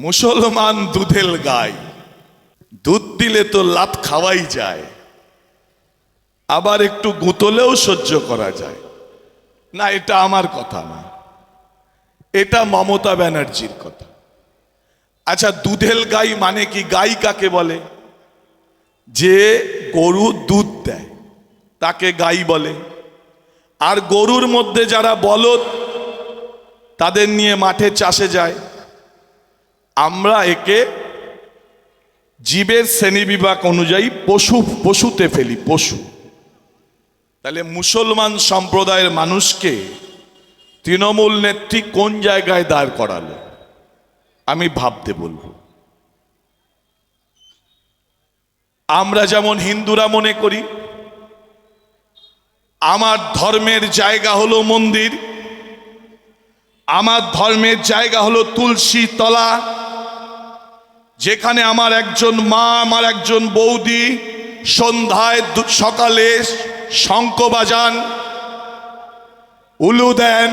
মুসলমান দুধেল গাই, দুধ দিলে তো লাত খাওয়াই যায়, আবার একটু গুতলেও সহ্য করা যায় না। এটা আমার কথা না, এটা মমতা ব্যানার্জির কথা। আচ্ছা, দুধেল গাই মানে কি? গাই কাকে বলে? যে গরু দুধ দেয় তাকে গাই বলে। আর গরুর মধ্যে যারা বলদ তাদের নিয়ে মাঠে চাষে যায়, আমরা একে জীবের শ্রেণীবিভাগ অনুযায়ী পশুতে ফেলি, পশু। তাহলে মুসলমান সম্প্রদায়ের মানুষকে তৃণমূল নেত্রী কোন জায়গায় দাঁড় করালো আমি ভাবতে বলবো। আমরা যেমন হিন্দুরা মনে করি আমার ধর্মের জায়গা হলো মন্দির, আমার ধর্মের জায়গা হলো তুলসী তলা, যেখানে আমার একজন মা, আমার একজন বৌদি সন্ধ্যায় সকালে শঙ্খ বাজান, উলু দেন,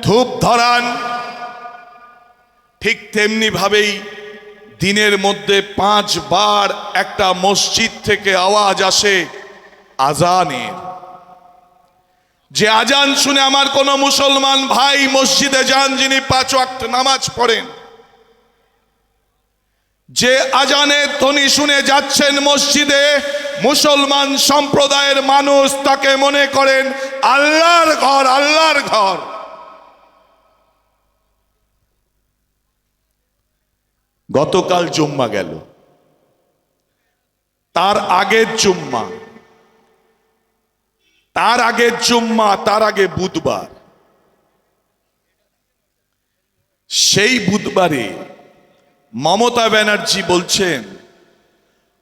ধূপ ধরান। ঠিক তেমনি ভাবেই দিনের মধ্যে 5 বার একটা মসজিদ থেকে আওয়াজ আসে আজানের। যে আজান শুনে আমার কোন মুসলমান ভাই মসজিদে যান, যিনি 5 ওয়াক্ত নামাজ পড়েন, যে আজানের ধ্বনি শুনে যাচ্ছেন মসজিদে, মুসলমান সম্প্রদায়ের মানুষ তাকে মনে করেন আল্লাহর ঘর, আল্লাহর ঘর। গতকাল জুম্মা গেল, তার আগের জুম্মা, তার আগের জুম্মা, তার আগে বুধবার। সেই বুধবারে মমতা ব্যানার্জি বলছেন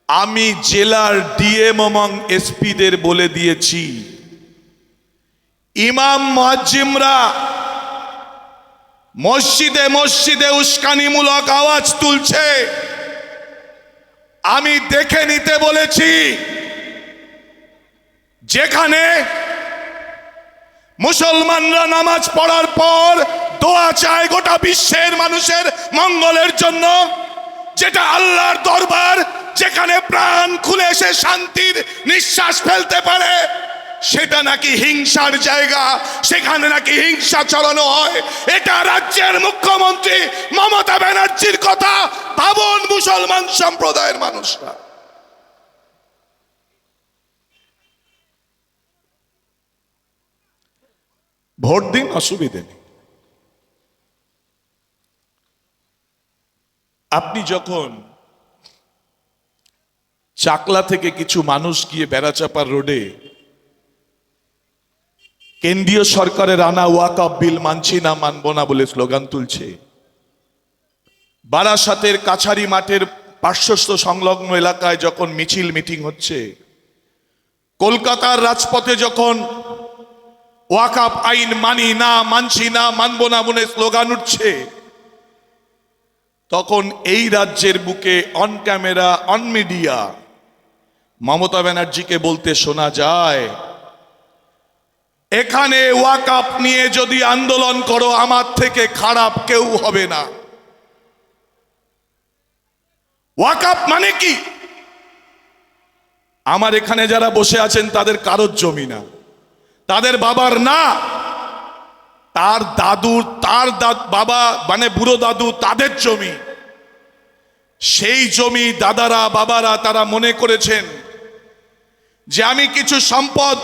আমি জেলার ডিএম এবং এসপিদের বলে দিয়েছি ইমাম মুয়াজ্জিমরা মসজিদে মসজিদে উস্কানিমূলক আওয়াজ তুলছে, আমি দেখে নিতে বলেছি। যেখানে মুসলমানরা নামাজ পড়ার পর দোয়া চায় গোটা বিশ্বের মানুষের মঙ্গলের জন্য, যেটা আল্লাহর দরবার, যেখানে প্রাণ খুলে এসে শান্তির নিঃশ্বাস ফেলতে পারে, সেটা নাকি হিংসার জায়গা, সেখানে নাকি হিংসা চালানো হয়। এটা রাজ্যের মুখ্যমন্ত্রী মমতা ব্যানার্জির কথা। ভাবুন মুসলমান সম্প্রদায়ের মানুষরা। ভোট দিন, অসুবিধে নেই। আপনি যখন চাকলা থেকে কিছু মানুষ গিয়ে বেড়াচাপার রোডে কেন্দ্রীয় সরকারের আনা ওয়াকফ বিল মানছি না, মানব না বলে স্লোগান তুলছে, বারাসাতের কাছারি মাঠের পার্শ্বস্থ সংলগ্ন এলাকায় যখন মিছিল মিটিং হচ্ছে, কলকাতার রাজপথে যখন ওয়াকফ আইন মানি না, মানছি না, মানব না বলে স্লোগান উঠছে, তখন এই রাজ্যের বুকে on camera, on media Mamata ব্যানার্জিকে বলতে শোনা যায়, এখানে ওয়াকফ নিয়ে যদি আন্দোলন করো আমার থেকে খারাপ কেউ হবে না। ওয়াকফ মানে কি? আমার এখানে যারা বসে আছেন তাদের কারোর জমি না, তাদের বাবার না, তার দাদুর, তার বাবা মানে বুড়ো দাদু, তাদের জমি। সেই জমি দাদারা, বাবারা তারা মনে করেছেন যে আমি কিছু সম্পদ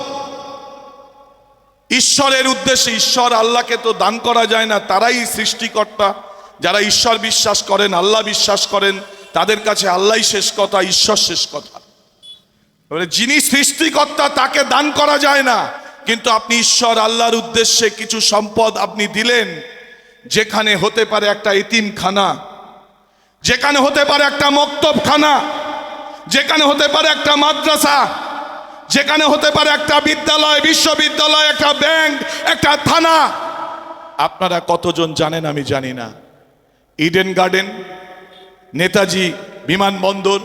ঈশ্বরের উদ্দেশ্যে, ঈশ্বর আল্লাহকে তো দান করা যায় না, তারাই সৃষ্টিকর্তা। যারা ঈশ্বর বিশ্বাস করেন, আল্লাহ বিশ্বাস করেন, তাদের কাছে আল্লাহই শেষ কথা, ঈশ্বর শেষ কথা। যিনি সৃষ্টিকর্তা তাকে দান করা যায় না, কিন্তু আপনি ঈশ্বর আল্লাহর উদ্দেশ্যে কিছু সম্পদ আপনি দিলেন, যেখানে হতে পারে একটা এতিমখানা, যেখানে হতে পারে একটা মক্তবখানা, যেখানে হতে পারে একটা মাদ্রাসা, যেখানে হতে পারে একটা বিদ্যালয়, বিশ্ববিদ্যালয়, একটা ব্যাংক, একটা থানা। আপনারা কতজন জানেন আমি জানি না, ইডেন গার্ডেন, নেতাজি বিমানবন্দর,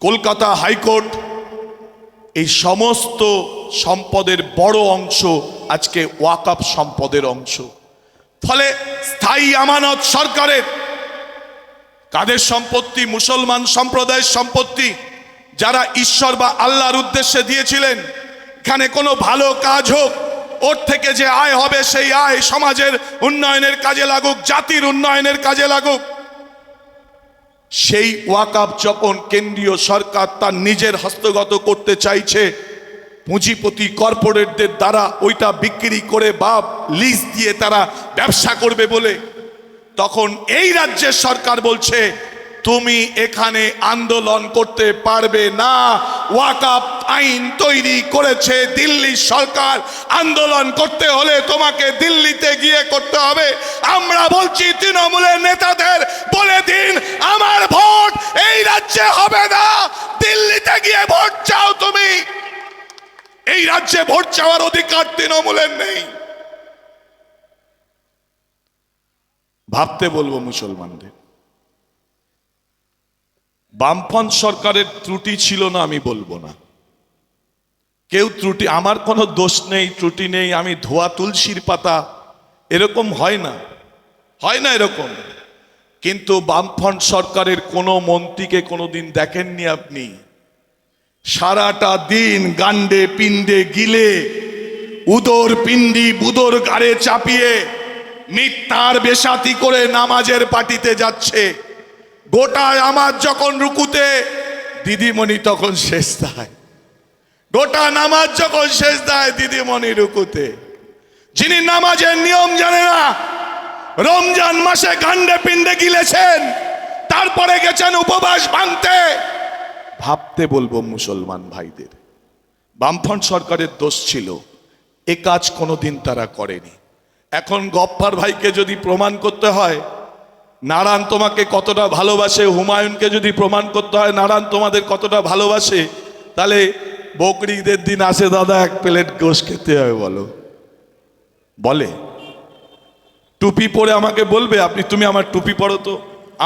কলকাতা হাইকোর্ট, এই সমস্ত সম্পদের বড় অংশ আজকে ওয়াকফ সম্পদের অংশ। ফলে স্থায়ী আমানত সরকারের, কাদের সম্পত্তি? মুসলমান সম্প্রদায়ের সম্পত্তি, যারা ঈশ্বর বা আল্লাহর উদ্দেশ্যে দিয়েছিলেন। এখানে কোনো ভালো কাজ হোক, ওর থেকে যে আয় হবে সেই আয় সমাজের উন্নয়নের কাজে লাগুক, জাতির উন্নয়নের কাজে লাগুক। সেই ওয়াকফ যখন কেন্দ্রীয় সরকার তার নিজের হস্তগত করতে চাইছে, পুঁজিপতি কর্পোরেটদের দ্বারা ওইটা বিক্রি করে বা লিজ দিয়ে তারা ব্যবসা করবে বলে, তখন এই রাজ্যের সরকার বলছে তুমি এখানে আন্দোলন করতে পারবে না। ওয়াকফ আইন তৈরি করেছে দিল্লি সরকার, আন্দোলন করতে হলে তোমাকে দিল্লিতে গিয়ে করতে হবে। আমরা বলছি তৃণমূলের নেতাদের বলে দিন, আমার ভোট এই রাজ্যে হবে না, দিল্লিতে গিয়ে ভোট চাও তুমি। এই রাজ্যে ভোট চাওয়ার অধিকার তৃণমূলের নেই। ভাবতে বলবো মুসলমানদের, বামফ্রন্ট সরকারের ত্রুটি ছিল না আমি বলবো না, কেউ ত্রুটি, আমার কোনো দোষ নেই, ত্রুটি নেই, আমি ধোয়া তুলসীর পাতা, এরকম হয় না, হয় না এরকম। কিন্তু বামফ্রন্ট সরকারের কোনো মন্ত্রীকে কোনোদিন দেখেননি আপনি সারাটা দিন গান্ডে পিণ্ডে গিলে, উদর পিণ্ডি বুদর গাড়ে চাপিয়ে মিথ্যার বেশাতি করে নামাজের পার্টিতে যাচ্ছে। গোটা নামাজ যখন রুকুতে, দিদিমণি তখন শেষ দেয়। গোটা নামাজ যখন শেষ দেয়, দিদিমণি রুকুতে। যিনি নামাজের নিয়ম জানে না, রমজান মাসে গান্ডে পিণ্ডে গিলেছেন, তারপরে গেছেন উপবাস ভাঙতে। ভাবতে বলবো মুসলমান ভাইদের, বামফ্রন্ট সরকারের দোষ ছিল, এ কাজ কোনোদিন তারা করেনি। এখন গফফার ভাইকে যদি প্রমাণ করতে হয় নারায়ণ তোমাকে কতটা ভালোবাসে, হুমায়ুনকে যদি প্রমাণ করতে হয় নারায়ণ তোমাদের কতটা ভালোবাসে, তাহলে বকরি ঈদের দিন আসে দাদা এক প্লেট গোশত খেতে হবে বলো, বলে? টুপি পরে আমাকে বলবে আপনি, তুমি আমার টুপি পরো তো,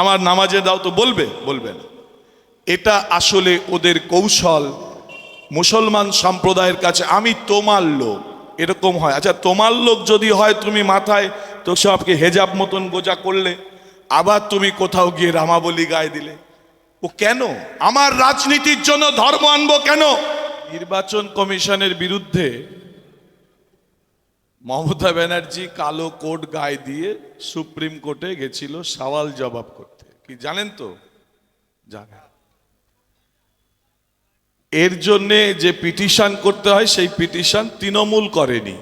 আমার নামাজে দাও তো, বলবে? বলবে না। এটা আসলে ওদের কৌশল। মুসলমান সম্প্রদায়ের কাছে আমি তোমার লোক, এরকম হয়। আচ্ছা তোমার লোক যদি হয়, তুমি মাথায় তো সবকে হেজাব মতন গোজা করলে, আবার তুমি কোথাও গিয়ে রামাবলী গায়ে দিলে, ও কেন? আমার রাজনীতির জন্য ধর্ম আনবো কেন? নির্বাচন কমিশনের বিরুদ্ধে মমতা ব্যানার্জি কালো কোট গায়ে দিয়ে সুপ্রিম কোর্টে গেছিল সওয়াল জবাব করতে। কি জানেন তো? জানেন। এর জন্যে যে পিটিশন করতে হয়, সেই পিটিশন তৃণমূল করেনি,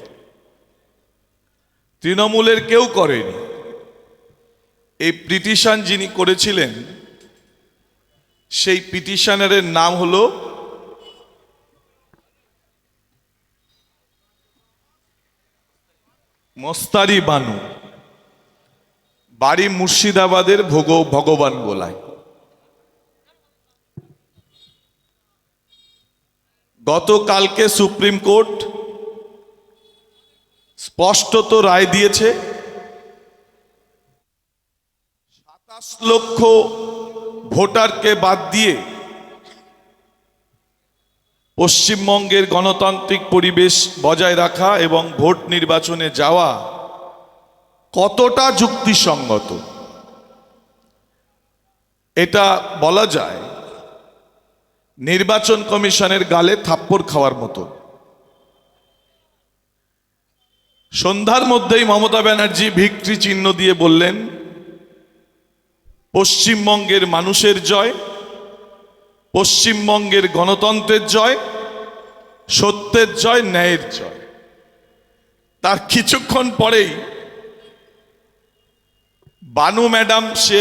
তৃণমূলের কেউ করেনি। এই পিটিশন যিনি করেছিলেন, সেই পিটিশনারের নাম হলো মোস্তারি বানু, বাড়ি মুর্শিদাবাদের ভগবান গোলায়। গতকালকে সুপ্রিম কোর্ট স্পষ্টত রায় দিয়েছে, 27 লক্ষ ভোটারকে বাদ দিয়ে পশ্চিমবঙ্গের গণতান্ত্রিক পরিবেশ বজায় রাখা এবং ভোট নির্বাচনে যাওয়া কতটা যুক্তিসঙ্গত এটা বলা যায় নির্বাচন কমিশনের গালে থাপ্পড় খাওয়ার মতো। সন্ধ্যার মধ্যেই মমতা ব্যানার্জি ভিক্টরি চিহ্ন দিয়ে বললেন, পশ্চিমবঙ্গের মানুষের জয়, পশ্চিমবঙ্গের গণতন্ত্রের জয়, সত্যের জয়, ন্যায়ের জয়। তার কিছুক্ষণ পরেই বানু ম্যাডাম সে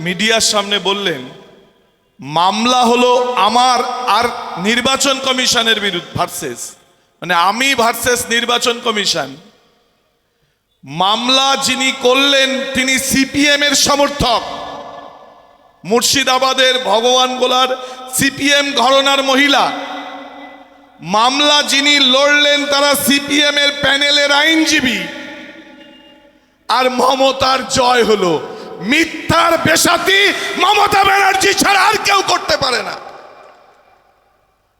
মিডিয়ার সামনে বললেন, মামলা হলো আমার আর নির্বাচন কমিশনের বিরুদ্ধে, ভার্সেস, মানে আমি ভার্সেস নির্বাচন কমিশন। মামলা যিনি করলেন তিনি সিপিএম এর সমর্থক, মুর্শিদাবাদের ভগবান গোলার সিপিএম ঘরানার মহিলা। মামলা যিনি লড়লেন তারা সিপিএম এর প্যানেলের আইনজীবী। আর মমতার জয় হলো। মিথ্যার বেশাতি মমতা ব্যানার্জি ছাড়া আর কেউ করতে পারে না।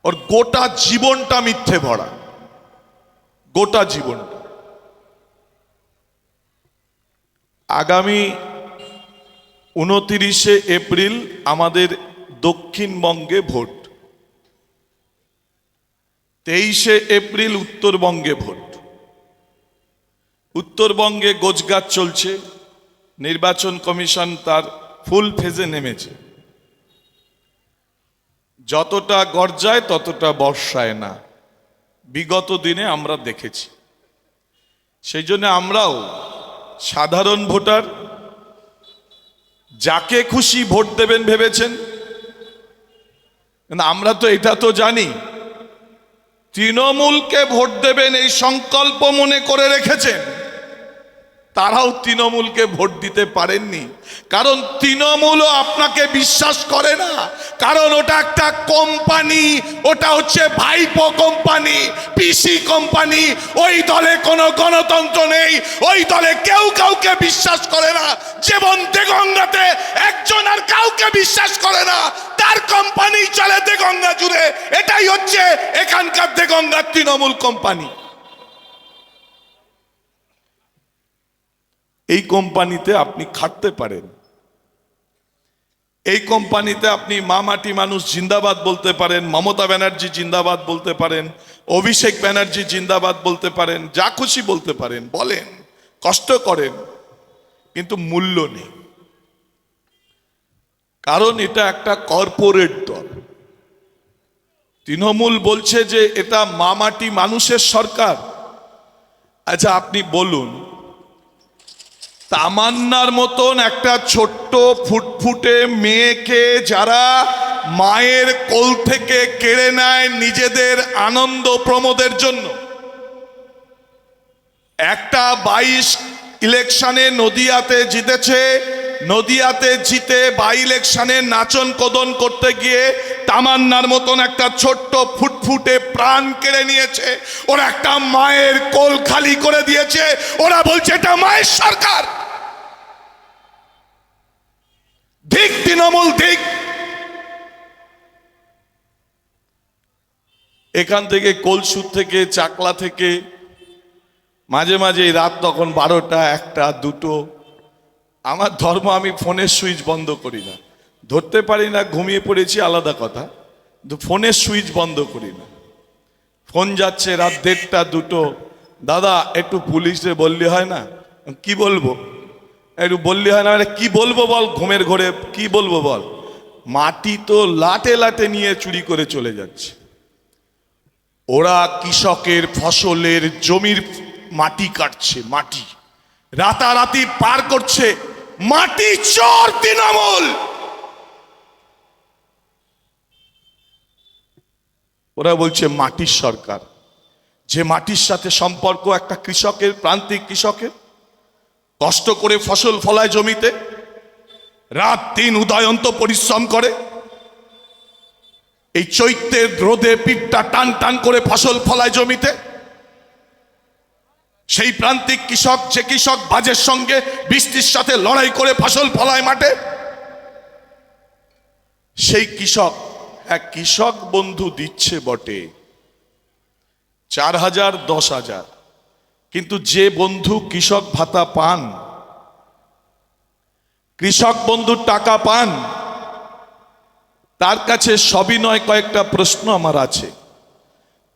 ওর গোটা জীবনটা মিথ্যে ভরা, গোটা জীবনটা। আগামী 29শে এপ্রিল আমাদের দক্ষিণবঙ্গে ভোট, 23শে এপ্রিল উত্তরবঙ্গে ভোট। উত্তরবঙ্গে গোছগাছ চলছে, নির্বাচন কমিশন তার ফুল ফেজে নেমেছে। যতটা গর্জায় ততটা বর্ষায় না, বিগত দিনে আমরা দেখেছি। সেই জন্য আমরাও সাধারণ ভোটার, যাকে খুশি ভোট দেবেন ভেবেছেন, কিন্তু আমরা তো এটা তো জানি তৃণমূলকে ভোট দেবেন এই সংকল্প মনে করে রেখেছেন। তারাও তৃণমূলকে ভোট দিতে পারেননি, কারণ তৃণমূলও আপনাকে বিশ্বাস করে না। কারণ ওটা একটা কোম্পানি, ওটা হচ্ছে ভাইপো কোম্পানি, পিসি কোম্পানি। ওই দলে কোনো গণতন্ত্র নেই, ওই দলে কেউ কাউকে বিশ্বাস করে না। যেমন দেগঙ্গাতে একজন আর কাউকে বিশ্বাস করে না, তার কোম্পানি চলে দেগঙ্গা জুড়ে। এটাই হচ্ছে এখানকার দেগঙ্গার তৃণমূল কোম্পানি। এই কোম্পানিতে আপনি খাটতে পারেন, এই কোম্পানিতে আপনি মা মাটি মানুষ জিন্দাবাদ বলতে পারেন, মমতা ব্যানার্জি জিন্দাবাদ বলতে পারেন, অভিষেক ব্যানার্জি জিন্দাবাদ বলতে পারেন, যা খুশি বলতে পারেন, বলেন, কষ্ট করেন, কিন্তু মূল্য নেই। কারণ এটা একটা কর্পোরেট দল। তৃণমূল বলছে যে এটা মা মাটি মানুষের সরকার। আচ্ছা আপনি বলুন, তামান্নার মতন একটা ছোট্ট ফুটফুটে মেয়েকে যারা মায়ের কোল থেকে কেড়ে নেয় নিজেদের আনন্দ প্রমোদের জন্য, একটা 22 ইলেকশনে নদিয়াতে জিতেছে, নদিয়াতে জিতে বাই ইলেকশনে নাচন কদন করতে গিয়ে তামান্নার মতন একটা ছোট্ট ফুটফুটে প্রাণ কেড়ে নিয়েছে। ওরা একটা মায়ের কোল খালি করে দিয়েছে, ওরা বলছে এটা মায়ের সরকার। ঠিক তৃণমূল ঠিক। এখান থেকে কলসুর থেকে চাকলা থেকে মাঝে মাঝে রাত তখন 12টা 1টা 2টো, আমার ধর্ম আমি ফোনের সুইচ বন্ধ করি না। ধরতে পারি না, ঘুমিয়ে পড়েছি আলাদা কথা, কিন্তু ফোনের সুইচ বন্ধ করি না। ফোন যাচ্ছে রাত 1:30 2টো, দাদা একটু পুলিশে বললি হয় না? কি বলবো? একটু বললি হয় না? কি বলবো বল, ঘুমের ঘোরে কি বলবো বল? মাটি তো লাটে লাটে নিয়ে চুরি করে চলে যাচ্ছে। ওরা কৃষকের ফসলের জমির মাটি কাটছে, মাটি রাতারাতি পার করছে। মাটি চোর তৃণমূল। ওরা বলছে মাটির সরকার। যে মাটির সাথে সম্পর্ক একটা কৃষকের, প্রান্তিক কৃষকের, কষ্ট করে ফসল ফলায় জমিতে, রাত দিন উদয়ন্ত পরিশ্রম করে, এই চৈত্রের রোদে পিঠটা টান টান করে ফসল ফলায় জমিতে। সেই প্রান্তিক কৃষক, যে কৃষক বাজের সঙ্গে বৃষ্টির সাথে লড়াই করে ফসল ফলায় মাঠে, সেই কৃষক এক কৃষক বন্ধু দিচ্ছে বটে 4,000 10,000, কিন্তু যে বন্ধু কৃষক ভাতা পান, কৃষক বন্ধুর টাকা পান, তার কাছে সবিনয় কয়েকটা প্রশ্ন আমার আছে।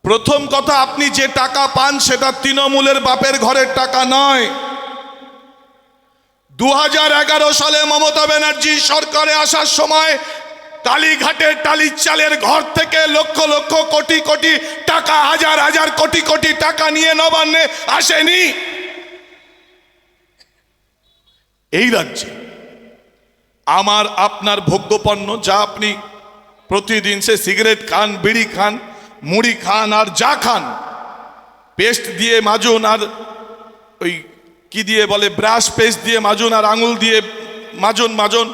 প্রথম কথা, আপনি যে টাকা পান সেটা তৃণমূলের বাপের ঘরের টাকা নয়। 2011 সালে মমতা ব্যানার্জি সরকারে আসার সময় কালীঘাটের টালির চালের ঘর থেকে লক্ষ লক্ষ কোটি কোটি টাকা, হাজার হাজার কোটি কোটি টাকা নিয়ে নবান্নে আসেনি। এই রাজ্যে আমার আপনার ভোগ্যপণ্য, যা আপনি প্রতিদিন সে সিগারেট খান, বিড়ি খান, মুড়ি খান, আর যা খান, পেস্ট দিয়ে মাজুন, আর ওই কি দিয়ে বলে, ব্রাশ পেস্ট দিয়ে মাজুন, আর আঙুল দিয়ে মাজুন,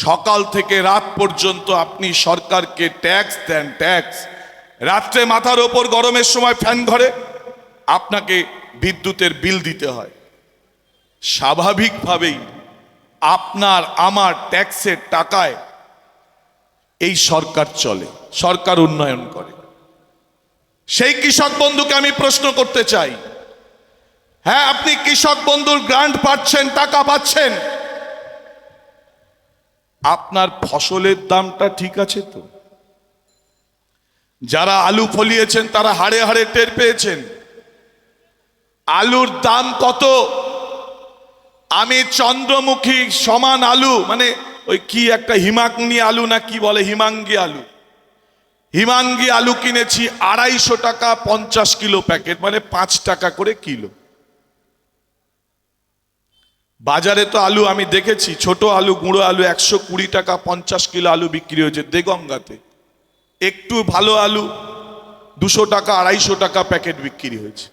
সকাল থেকে রাত পর্যন্ত আপনি সরকারকে ট্যাক্স দেন, ট্যাক্স। রাত্রে মাথার ওপর গরমের সময় ফ্যান ঘরে, আপনাকে বিদ্যুতের বিল দিতে হয়। স্বাভাবিকভাবেই আপনার আমার ট্যাক্সের টাকায় এই সরকার চলে, সরকার উন্নয়ন করে। সেই কৃষক বন্ধুকে আমি প্রশ্ন করতে চাই, হ্যাঁ আপনি কৃষক বন্ধুর গ্রান্ট পাচ্ছেন, টাকা পাচ্ছেন, আপনার ফসলের দামটা ঠিক আছে তো? যারা আলু ফলিয়েছেন তারা হাড়ে হাড়ে টের পেয়েছেন আলুর দাম কত। আমি চন্দ্রমুখী সমান আলু, মানে ওই কি একটা হিমাঙ্গি আলু না কি বলে, হিমাঙ্গি আলু কিনেছি 250 টাকা 50 কিলো প্যাকেট, মানে 5 টাকা করে কিলো। বাজারে তো আলু আমি দেখেছি, ছোট আলু, গুঁড়ো আলু 120 টাকা 50 কিলো আলু বিক্রি হয়েছে দেগঙ্গাতে। একটু ভালো আলু 200 টাকা 250 টাকা প্যাকেট বিক্রি হয়েছে।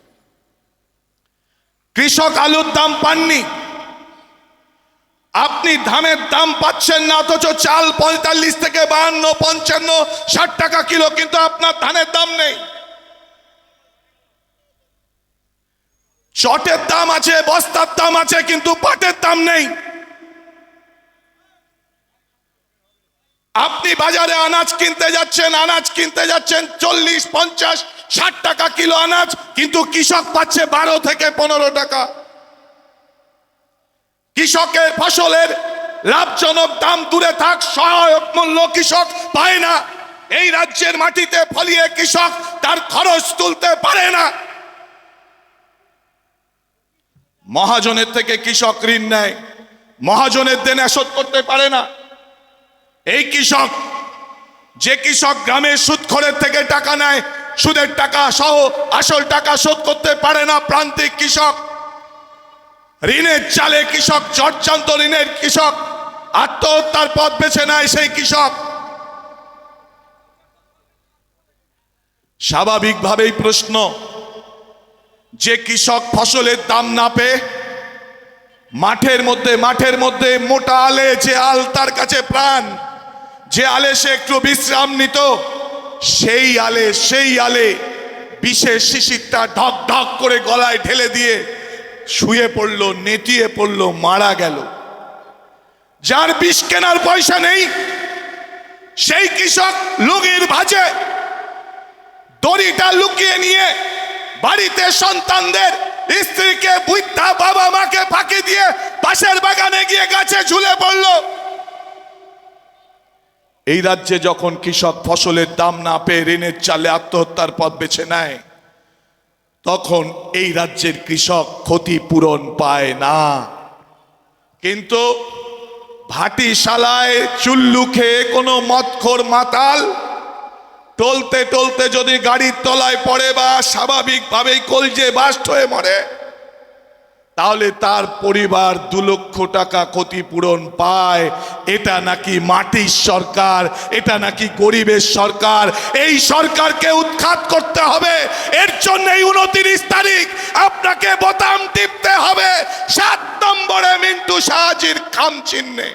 কৃষক আলুর দাম পাননি, আপনি ধানের দাম পাচ্ছেন না, অথচ চাল 45 থেকে 52, 55, 60 টাকা কিলো, কিন্তু আপনার ধানের দাম নেই। চটের দাম আছে, বস্তার দাম আছে, কিন্তু পাটের দাম নেই। আপনি বাজারে আনাজ কিনতে যাচ্ছেন 40, 50, 60 টাকা কিলো আনাজ, কিন্তু কৃষক পাচ্ছে 12 থেকে 15 টাকা। কৃষকের ফসলের লাভজনক দাম দূরে থাক, সহায়ক মূল্য কৃষক পায় না। এই রাজ্যের মাটিতে ফলিয়ে কৃষক তার খরচ তুলতে পারে না। মহাজনের থেকে কৃষক ঋণ নেয়, মহাজনের দেনা শোধ করতে পারে না। এই কৃষক, যে কৃষক গ্রামের সুদখোরের থেকে টাকা নেয়, সুদের টাকা সহ আসল টাকা শোধ করতে পারে না, প্রান্তিক কৃষক। ঋণের চালে কৃষক, জর্জরিত ঋণের কৃষক আত্মহত্যার পথ বেছে নেয়। সেই কৃষক স্বাভাবিকভাবেই প্রশ্ন, যে কৃষক ফসলের দাম না পেয়ে মাঠের মধ্যে মোটা আলে, যে আল তার কাছে প্রাণ, যে আলে সে একটু বিশ্রাম নিত, সেই আলে বিষের শিশিরটা ঢক ঢক করে গলায় ঢেলে দিয়ে শুয়ে পড়লো, নেতিয়ে পড়লো, মারা গেল। যার বিষ কেনার পয়সা নেই, সেই কৃষক লুঙ্গির ভাঁজে দড়িটা লুকিয়ে নিয়ে বাড়িতে সন্তানদের, স্ত্রীকে, বৃদ্ধা বাবা মাকে ফাঁকি দিয়ে পাশের বাগানে গিয়ে গাছে ঝুলে পড়ল। এই রাজ্যে যখন কৃষক ফসলের দাম না পেয়ে ঋণের চালে আত্মহত্যার পথ বেছে নেয়, তখন এই রাজ্যের কৃষক ক্ষতিপূরণ পায় না। কিন্তু ভাটিশালায় চুল্লু খেয়ে কোনো মদখোর মাতাল টলতে টলতে যদি গাড়ির তলায় পড়ে বা স্বাভাবিকভাবেই কলজে বাস্ট হয়ে মরে, তাহলে তার পরিবার 2 লক্ষ টাকা ক্ষতিপূরণ পায়। এটা নাকি মাটির সরকার, এটা নাকি গরিবের সরকার। এই সরকারকে উৎখাত করতে হবে। এর জন্য 29 তারিখ আপনাকে বোতাম টিপতে হবে 7 নম্বরে মিন্টু শাহজির খাম চিহ্নে।